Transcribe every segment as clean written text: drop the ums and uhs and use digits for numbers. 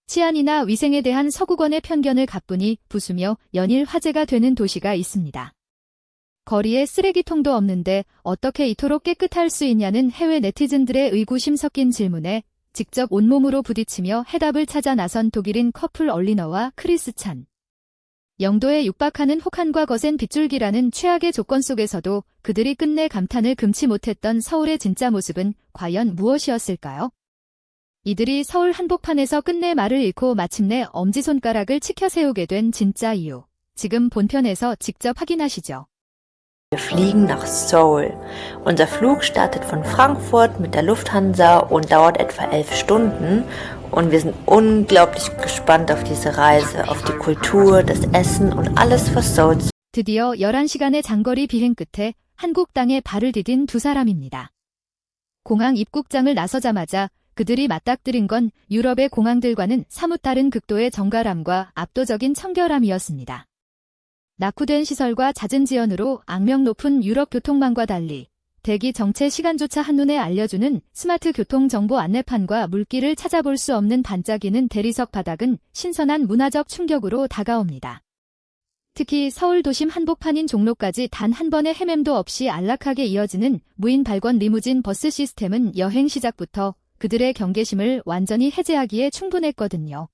치안이나 위생에 대한 서구권의 편견을 가뿐히 부수며 연일 화제가 되는 도시가 있습니다. 거리에 쓰레기통도 없는데 어떻게 이토록 깨끗할 수 있냐는 해외 네티즌들의 의구심 섞인 질문에 직접 온몸으로 부딪히며 해답을 찾아 나선 독일인 커플 얼리너와 크리스 찬. 영도에 육박하는 혹한과 거센 빗줄기라는 최악의 조건 속에서도 그들이 끝내 감탄을 금치 못했던 서울의 진짜 모습은 과연 무엇이었을까요? 이들이 서울 한복판에서 끝내 말을 잃고 마침내 엄지손가락을 치켜 세우게 된 진짜 이유. 지금 본편에서 직접 확인하시죠. Wir fliegen nach Seoul. Unser Flug startet von Frankfurt mit der Lufthansa und dauert etwa 11 Stunden. Und wir sind unglaublich gespannt auf diese Reise, auf die Kultur, das Essen und alles, was Seoul. 드디어 11시간의 장거리 비행 끝에 한국 땅에 발을 디딘 두 사람입니다. 공항 입국장을 나서자마자 그들이 맞닥뜨린 건 유럽의 공항들과는 사뭇 다른 극도의 정갈함과 압도적인 청결함이었습니다. 낙후된 시설과 잦은 지연으로 악명 높은 유럽 교통망과 달리 대기 정체 시간조차 한눈에 알려주는 스마트 교통 정보 안내판과 물길을 찾아볼 수 없는 반짝이는 대리석 바닥은 신선한 문화적 충격으로 다가옵니다. 특히 서울 도심 한복판인 종로까지 단 한 번의 헤맴도 없이 안락하게 이어지는 무인 발권 리무진 버스 시스템은 여행 시작부터 그들의 경계심을 완전히 해제하기에 충분했거든요.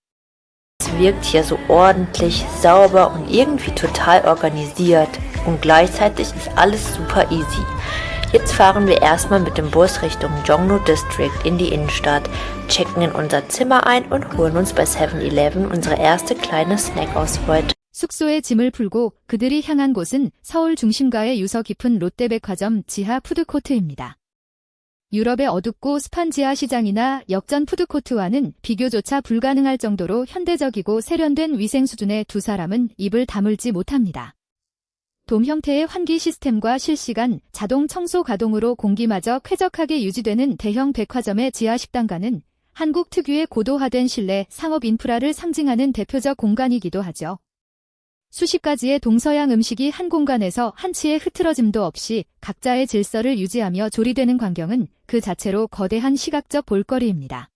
Es wirkt hier so ordentlich, sauber und irgendwie total organisiert. Und gleichzeitig ist alles super easy. Jetzt fahren wir erstmal mit dem Bus Richtung Jongno District in die Innenstadt, checken in unser Zimmer ein und holen uns bei 7-Eleven unsere erste kleine Snack-Ausbeute. 숙소에 짐을 풀고 그들이 향한 곳은 서울 중심가의 유서 깊은 롯데백화점 지하 푸드코트입니다. 유럽의 어둡고 습한 지하 시장이나 역전 푸드코트와는 비교조차 불가능할 정도로 현대적이고 세련된 위생 수준의 두 사람은 입을 다물지 못합니다. 돔 형태의 환기 시스템과 실시간 자동 청소 가동으로 공기마저 쾌적하게 유지되는 대형 백화점의 지하 식당가는 한국 특유의 고도화된 실내 상업 인프라를 상징하는 대표적 공간이기도 하죠. 수십 가지의 동서양 음식이 한 공간에서 한치의 흐트러짐도 없이 각자의 질서를 유지하며 조리되는 광경은 그 자체로 거대한 시각적 볼거리입니다.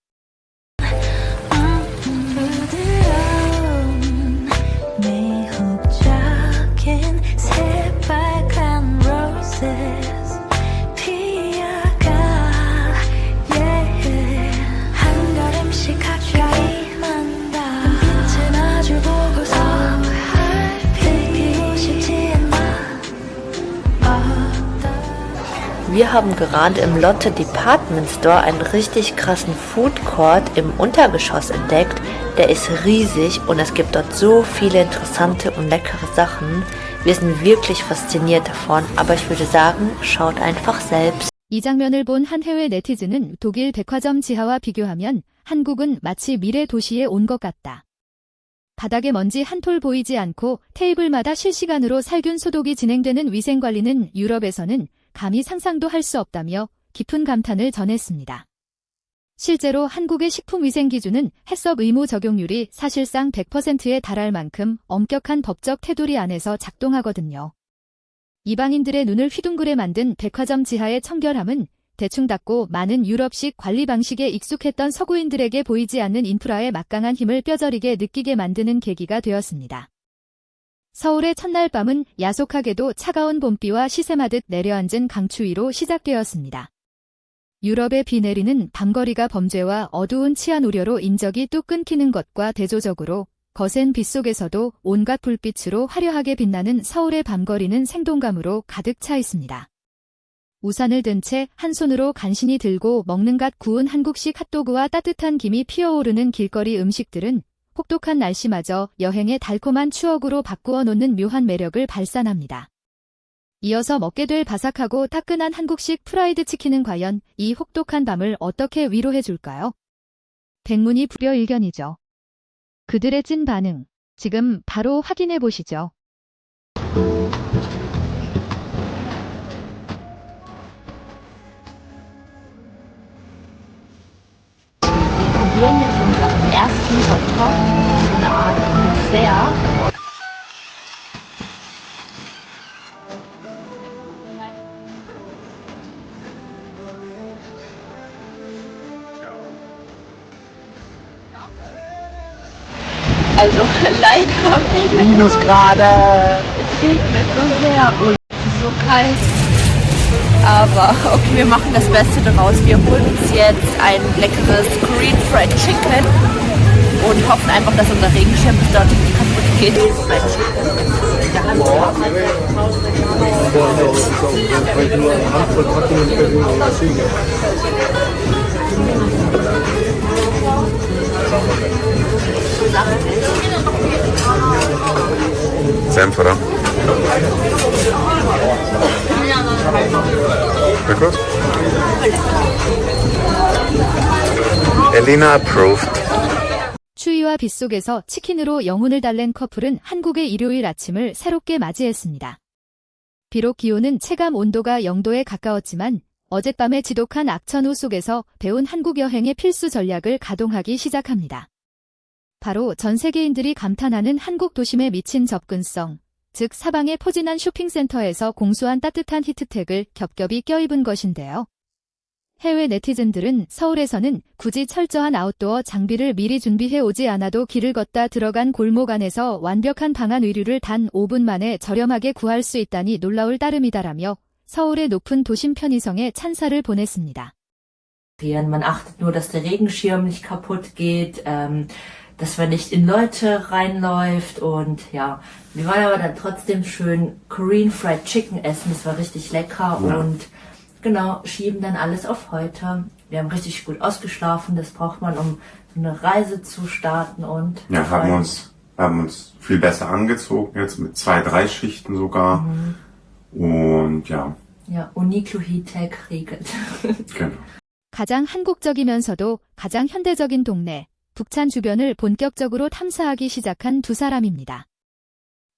Wir haben gerade im Lotte Department Store einen richtig krassen Food Court im Untergeschoss entdeckt. Der ist riesig und es gibt dort so viele interessante und leckere Sachen. Wir sind wirklich fasziniert davon, aber ich würde sagen, schaut einfach selbst. 이 장면을 본 한 해외 네티즌은 독일 백화점 지하와 비교하면 한국은 마치 미래 도시에 온 것 같다. 바닥에 먼지 한 톨 보이지 않고 테이블마다 실시간으로 살균 소독이 진행되는 위생관리는 유럽에서는 감히 상상도 할 수 없다며 깊은 감탄을 전했습니다. 실제로 한국의 식품위생 기준은 해썹 의무 적용률이 사실상 100%에 달할 만큼 엄격한 법적 테두리 안에서 작동하거든요. 이방인들의 눈을 휘둥그레 만든 백화점 지하의 청결함은 대충 닦고 많은 유럽식 관리 방식에 익숙했던 서구인들에게 보이지 않는 인프라의 막강한 힘을 뼈저리게 느끼게 만드는 계기가 되었습니다. 서울의 첫날 밤은 야속하게도 차가운 봄비와 시샘하듯 내려앉은 강추위로 시작되었습니다. 유럽의 비 내리는 밤거리가 범죄와 어두운 치안 우려로 인적이 뚝 끊기는 것과 대조적으로 거센 빛 속에서도 온갖 불빛으로 화려하게 빛나는 서울의 밤거리는 생동감으로 가득 차 있습니다. 우산을 든 채 한 손으로 간신히 들고 먹는 갓 구운 한국식 핫도그와 따뜻한 김이 피어오르는 길거리 음식들은 혹독한 날씨마저 여행의 달콤한 추억으로 바꾸어 놓는 묘한 매력을 발산합니다. 이어서 먹게 될 바삭하고 따끈한 한국식 프라이드 치킨은 과연 이 혹독한 밤을 어떻게 위로해 줄까요? 백문이 불여일견이죠. 그들의 찐 반응, 지금 바로 확인해 보시죠. probieren jetzt unseren ersten Hotdog, eine Art Dessert. Also leider. Minusgrade. Es regnet so sehr und es ist so kalt. Aber okay, wir machen das Beste daraus. Wir holen uns jetzt ein leckeres Korean Fried Chicken und hoffen einfach, dass unser Regenschirm bis dorthin nicht kaputt geht. Senf, oder? Wirklich? Elena approved. 추위와 빗속에서 치킨으로 영혼을 달랜 커플은 한국의 일요일 아침을 새롭게 맞이했습니다. 비록 기온은 체감 온도가 0도에 가까웠지만 어젯밤의 지독한 악천후 속에서 배운 한국 여행의 필수 전략을 가동하기 시작합니다. 바로 전 세계인들이 감탄하는 한국 도심의 미친 접근성, 즉 사방의 포진한 쇼핑센터에서 공수한 따뜻한 히트텍을 겹겹이 껴입은 것인데요. 해외 네티즌들은 서울에서는 굳이 철저한 아웃도어 장비를 미리 준비해 오지 않아도 길을 걷다 들어간 골목 안에서 완벽한 방한 의류를 단 5분 만에 저렴하게 구할 수 있다니 놀라울 따름이다라며 서울의 높은 도심 편의성에 찬사를 보냈습니다. Man achtet nur, dass der Regenschirm nicht kaputt geht, dass man nicht in Leute reinläuft und ja, wir wollen aber dann trotzdem schön Korean Fried Chicken essen, das war richtig lecker und genau, schieben dann alles auf heute. Wir haben richtig gut ausgeschlafen, das braucht man, um eine Reise zu starten und... Ja, haben uns viel besser angezogen, jetzt mit 2-3 Schichten sogar. Und ja. Ja, Uniqlo Heattech regelt. Genau. 가장 한국적이면서도 가장 현대적인 동네, 북찬 주변을 본격적으로 탐사하기 시작한 두 사람입니다.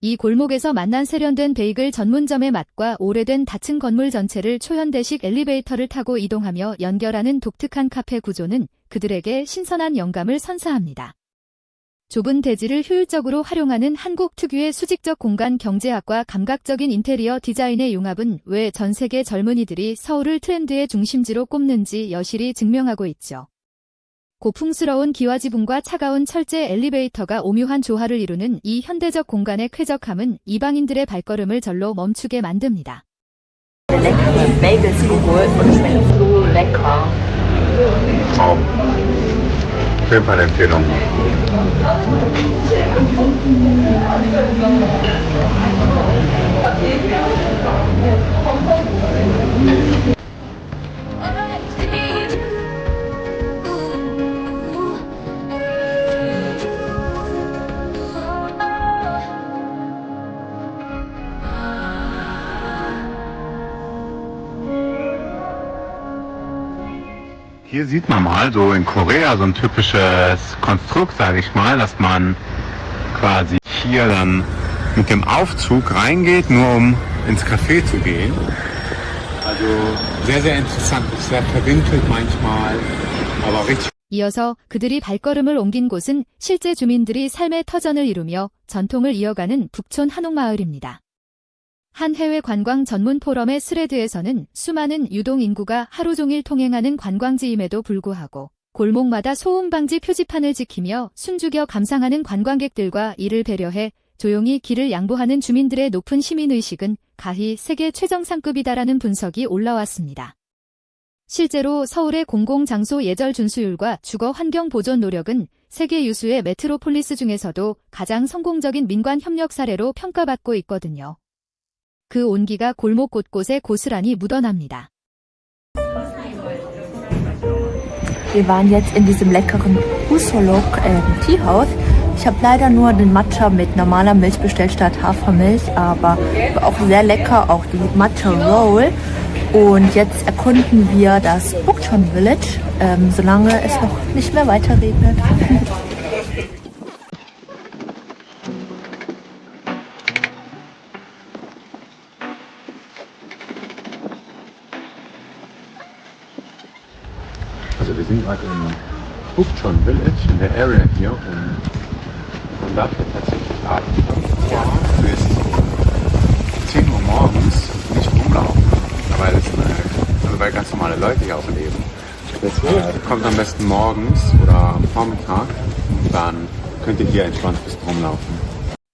이 골목에서 만난 세련된 베이글 전문점의 맛과 오래된 닫힌 건물 전체를 초현대식 엘리베이터를 타고 이동하며 연결하는 독특한 카페 구조는 그들에게 신선한 영감을 선사합니다. 좁은 대지를 효율적으로 활용하는 한국 특유의 수직적 공간 경제학과 감각적인 인테리어 디자인의 융합은 왜 전 세계 젊은이들이 서울을 트렌드의 중심지로 꼽는지 여실히 증명하고 있죠. 고풍스러운 기와지붕과 차가운 철제 엘리베이터가 오묘한 조화를 이루는 이 현대적 공간의 쾌적함은 이방인들의 발걸음을 절로 멈추게 만듭니다. Leckere Bagels geholt und schmeckt so lecker. Auf jeden Fall Empfehlung. Hier sieht man mal so in Korea so ein typisches Konstrukt, sage ich mal, dass man quasi hier dann mit dem Aufzug reingeht, nur um ins Café zu gehen. Also sehr, sehr interessant, sehr verwinkelt manchmal, aber richtig. 이어서 그들이 발걸음을 옮긴 곳은 실제 주민들이 삶의 터전을 이루며 전통을 이어가는 북촌 한옥마을입니다. 한 해외 관광 전문 포럼의 스레드에서는 수많은 유동 인구가 하루 종일 통행하는 관광지임에도 불구하고 골목마다 소음 방지 표지판을 지키며 숨죽여 감상하는 관광객들과 이를 배려해 조용히 길을 양보하는 주민들의 높은 시민의식은 가히 세계 최정상급이다라는 분석이 올라왔습니다. 실제로 서울의 공공장소 예절 준수율과 주거 환경 보존 노력은 세계 유수의 메트로폴리스 중에서도 가장 성공적인 민관 협력 사례로 평가받고 있거든요. 그 온기가 골목 곳곳에 고스란히 묻어납니다. Wir waren jetzt in diesem leckeren Usolok Teehaus. Ich habe leider nur den Matcha mit normaler Milch bestellt statt Hafermilch, aber war auch sehr lecker, auch die Matcha Roll. Und jetzt erkunden wir das Bukchon Village, solange es noch nicht mehr weiter regnet. Also wir sind gerade im Bukchon Village, in der Area hier, und man darf hier tatsächlich abends bis 10 Uhr morgens nicht rumlaufen, weil ganz normale Leute hier auch leben. Kommt am besten morgens oder am Vormittag, dann könnt ihr hier entspannt ein bisschen rumlaufen.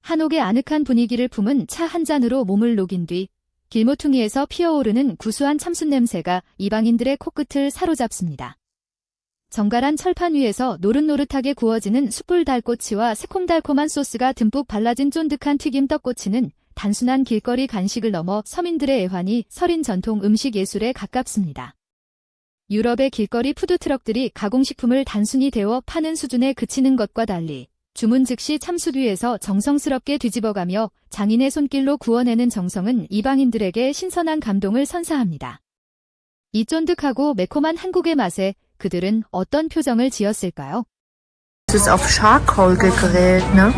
한옥의 아늑한 분위기를 품은 차 한 잔으로 몸을 녹인 뒤 길모퉁이에서 피어오르는 구수한 참숯 냄새가 이방인들의 코끝을 사로잡습니다. 정갈한 철판 위에서 노릇노릇하게 구워지는 숯불 달꼬치와 새콤달콤한 소스가 듬뿍 발라진 쫀득한 튀김 떡꼬치는 단순한 길거리 간식을 넘어 서민들의 애환이 서린 전통 음식 예술에 가깝습니다. 유럽의 길거리 푸드트럭들이 가공식품을 단순히 데워 파는 수준에 그치는 것과 달리 주문 즉시 참숯 위에서 정성스럽게 뒤집어가며 장인의 손길로 구워내는 정성은 이방인들에게 신선한 감동을 선사합니다. 이 쫀득하고 매콤한 한국의 맛에 그들은 어떤 표정을 지었을까요? Es ist auf Charcoal gegrillt, ne?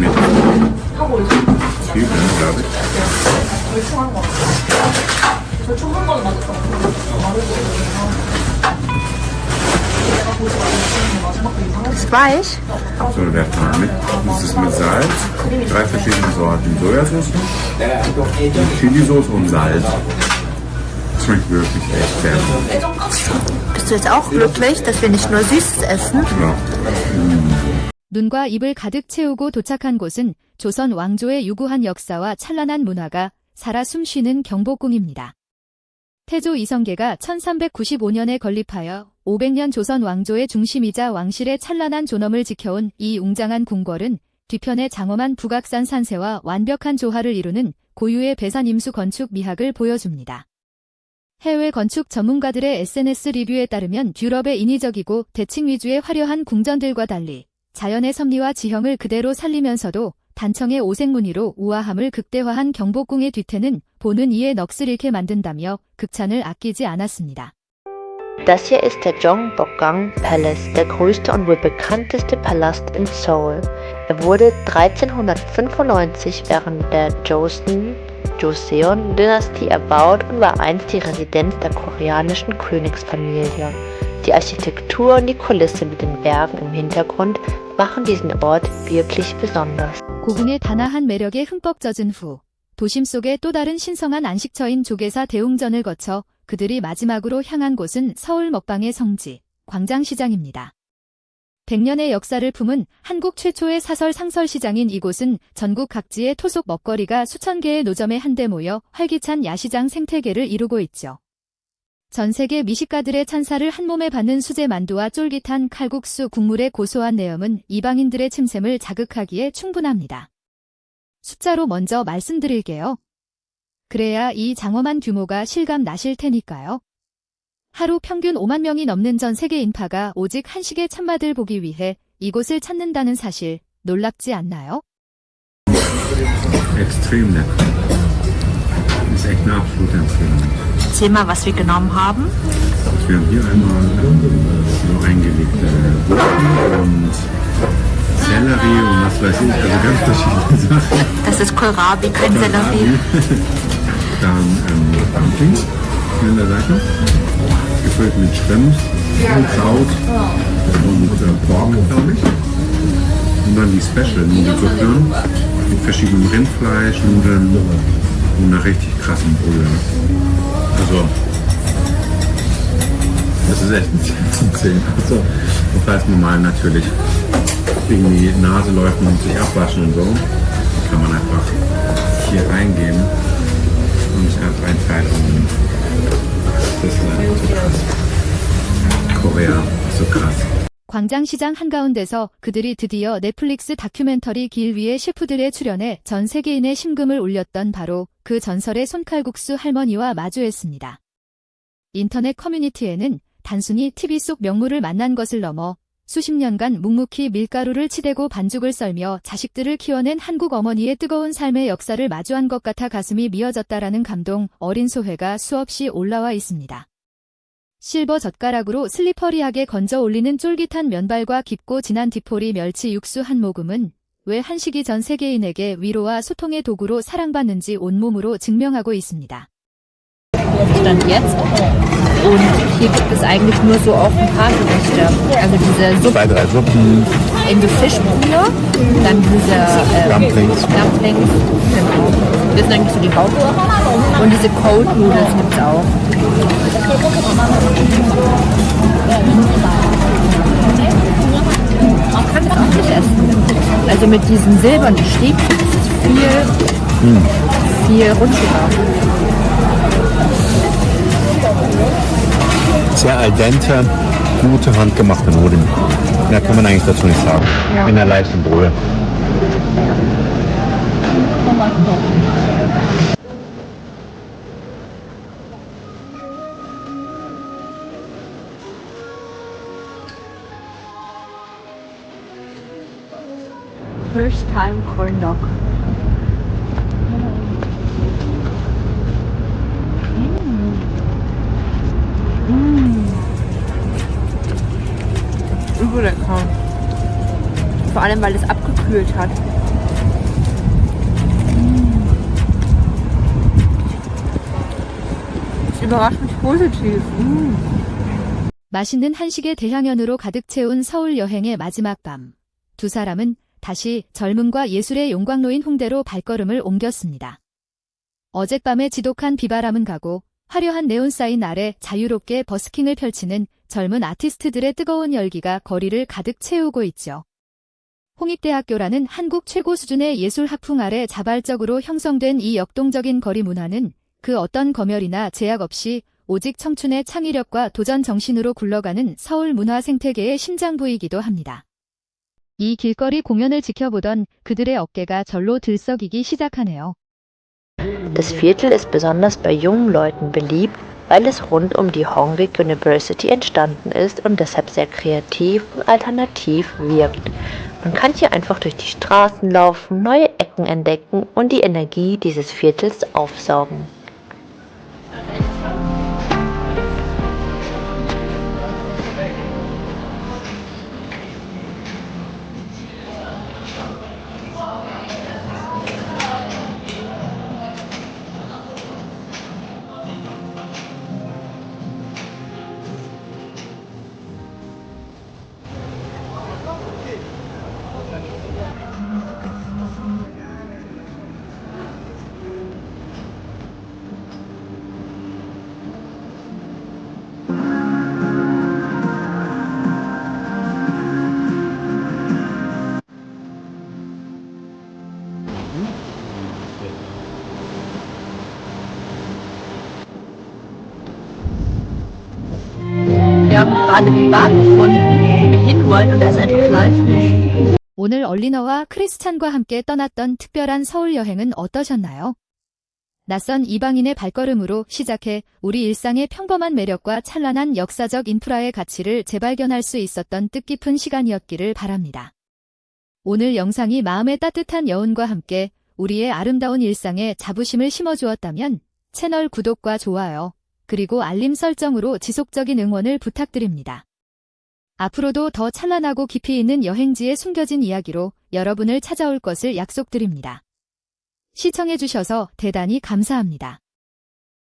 Zwiebeln, glaube ich. Ist weich? So, der Pan. Das ist mit Salz, 3 verschiedene Sorten Sojasauce, Chili-Sauce und Salz. Schmeckt wirklich echt sehr gut. Bist du jetzt auch glücklich, dass wir nicht nur Süßes essen? Ja. 눈과 입을 가득 채우고 도착한 곳은 조선 왕조의 유구한 역사와 찬란한 문화가 살아 숨쉬는 경복궁입니다. 태조 이성계가 1395년에 건립하여 500년 조선 왕조의 중심이자 왕실의 찬란한 존엄을 지켜온 이 웅장한 궁궐은 뒤편의 장엄한 북악산 산세와 완벽한 조화를 이루는 고유의 배산 임수 건축 미학을 보여줍니다. 해외 건축 전문가들의 SNS 리뷰에 따르면 유럽의 인위적이고 대칭 위주의 화려한 궁전들과 달리 자연의 섭리와 지형을 그대로 살리면서도 단청의 오색 무늬로 우아함을 극대화한 경복궁의 뒤태는 보는 이에 넋을 잃게 만든다며 극찬을 아끼지 않았습니다. Das hier ist der Gyeongbokgung Palace, der größte und wohl bekannteste Palast in Seoul. Er wurde 1395 während der Joseon-Dynastie erbaut und war einst die Residenz der koreanischen Königsfamilie. Die Architektur und die Kulisse mit den Bergen im Hintergrund machen diesen Ort wirklich besonders. 고궁의 단아한 매력에 흠뻑 젖은 후 도심 속의 또 다른 신성한 안식처인 조계사 대웅전을 거쳐 그들이 마지막으로 향한 곳은 서울 먹방의 성지, 광장시장입니다. 100년의 역사를 품은 한국 최초의 사설 상설시장인 이곳은 전국 각지의 토속 먹거리가 수천 개의 노점에 한데 모여 활기찬 야시장 생태계를 이루고 있죠. 전 세계 미식가들의 찬사를 한몸에 받는 수제 만두와 쫄깃한 칼국수 국물의 고소한 내염은 이방인들의 침샘을 자극하기에 충분합니다. 숫자로 먼저 말씀드릴게요. 그래야 이 장엄한 규모가 실감 나실 테니까요. 하루 평균 5만 명이 넘는 전 세계 인파가 오직 한식의 참맛을 보기 위해 이곳을 찾는다는 사실 놀랍지 않나요? Extrem lecker. Ist echt eine absolute Empfehlung. Erzähl mal, was wir genommen haben. Wir haben hier einmal so eingelegte Gurken und Sellerie und was weiß ich, also ganz verschiedene Sachen. Das ist Kohlrabi, kein Sellerie. Dann Dumplings hier an der Seite, gefüllt mit Shrimps, Kraut und Pork, glaube ich. Und dann die Special-Nudelsuppe mit verschiedenem Rindfleisch, Nudeln und einer richtig krassen Brühe. Also, das ist echt ein 10 von 10. Also, das heißt normal natürlich irgendwie Nase läuft und sich abwaschen und so. Kann man einfach hier reingehen und sich einfach ein Teil annehmen. Das ist einfach so krass. Korea ist so krass. 광장시장 한가운데서 그들이 드디어 넷플릭스 다큐멘터리 길 위의 셰프들의 출연에 전 세계인의 심금을 울렸던 바로 그 전설의 손칼국수 할머니와 마주했습니다. 인터넷 커뮤니티에는 단순히 TV 속 명물을 만난 것을 넘어 수십 년간 묵묵히 밀가루를 치대고 반죽을 썰며 자식들을 키워낸 한국 어머니의 뜨거운 삶의 역사를 마주한 것 같아 가슴이 미어졌다라는 감동 어린 소회가 수없이 올라와 있습니다. 실버 젓가락으로 슬리퍼리하게 건져 올리는 쫄깃한 면발과 깊고 진한 디포리 멸치 육수 한 모금은 왜 한식이 전 세계인에게 위로와 소통의 도구로 사랑받는지 온몸으로 증명하고 있습니다. Stand jetzt. Und hier gibt es eigentlich nur so auch ein paar Gerichte. Also diese Suppe, 2, 3 Suppen, in Fischbrühe, dann diese Dumplings. Dumplings, genau. Das sind eigentlich so die Hauptsachen. Und diese Cold Noodles gibt es auch. Man kann es auch nicht essen. Also Also mit diesem silbernen Stieg ist es viel rutschiger. Sehr al dente, gute handgemachte Nudeln. Mehr kann man eigentlich dazu nicht sagen. In der leichten Brühe. First time corn dog. Übel lecker. Vor allem, weil es abgekühlt hat. Es überrascht mich positiv. 맛있는 한식의 대향연으로 가득 채운 서울 여행의 마지막 밤. 두 사람은 다시 젊음과 예술의 용광로인 홍대로 발걸음을 옮겼습니다. 어젯밤의 지독한 비바람은 가고 화려한 네온사인 아래 자유롭게 버스킹을 펼치는 젊은 아티스트들의 뜨거운 열기가 거리를 가득 채우고 있죠. 홍익대학교라는 한국 최고 수준의 예술 학풍 아래 자발적으로 형성된 이 역동적인 거리 문화는 그 어떤 검열이나 제약 없이 오직 청춘의 창의력과 도전 정신으로 굴러가는 서울 문화 생태계의 심장부이기도 합니다. 이 길거리 공연을 지켜보던 그들의 어깨가 절로 들썩이기 시작하네요. Das Viertel ist besonders bei jungen Leuten beliebt, weil es rund um die Hongik University entstanden ist und deshalb sehr kreativ und alternativ wirkt. Man kann hier einfach durch die Straßen laufen, neue Ecken entdecken und die Energie dieses Viertels aufsaugen. Wir haben gerade den Wagen gefunden, wo wir hinwollen und da ist einfach Fleisch. 오늘 얼리너와 크리스찬과 함께 떠났던 특별한 서울 여행은 어떠셨나요? 낯선 이방인의 발걸음으로 시작해 우리 일상의 평범한 매력과 찬란한 역사적 인프라의 가치를 재발견할 수 있었던 뜻깊은 시간이었기를 바랍니다. 오늘 영상이 마음에 따뜻한 여운과 함께 우리의 아름다운 일상에 자부심을 심어주었다면 채널 구독과 좋아요, 그리고 알림 설정으로 지속적인 응원을 부탁드립니다. 앞으로도 더 찬란하고 깊이 있는 여행지의 숨겨진 이야기로 여러분을 찾아올 것을 약속드립니다. 시청해주셔서 대단히 감사합니다.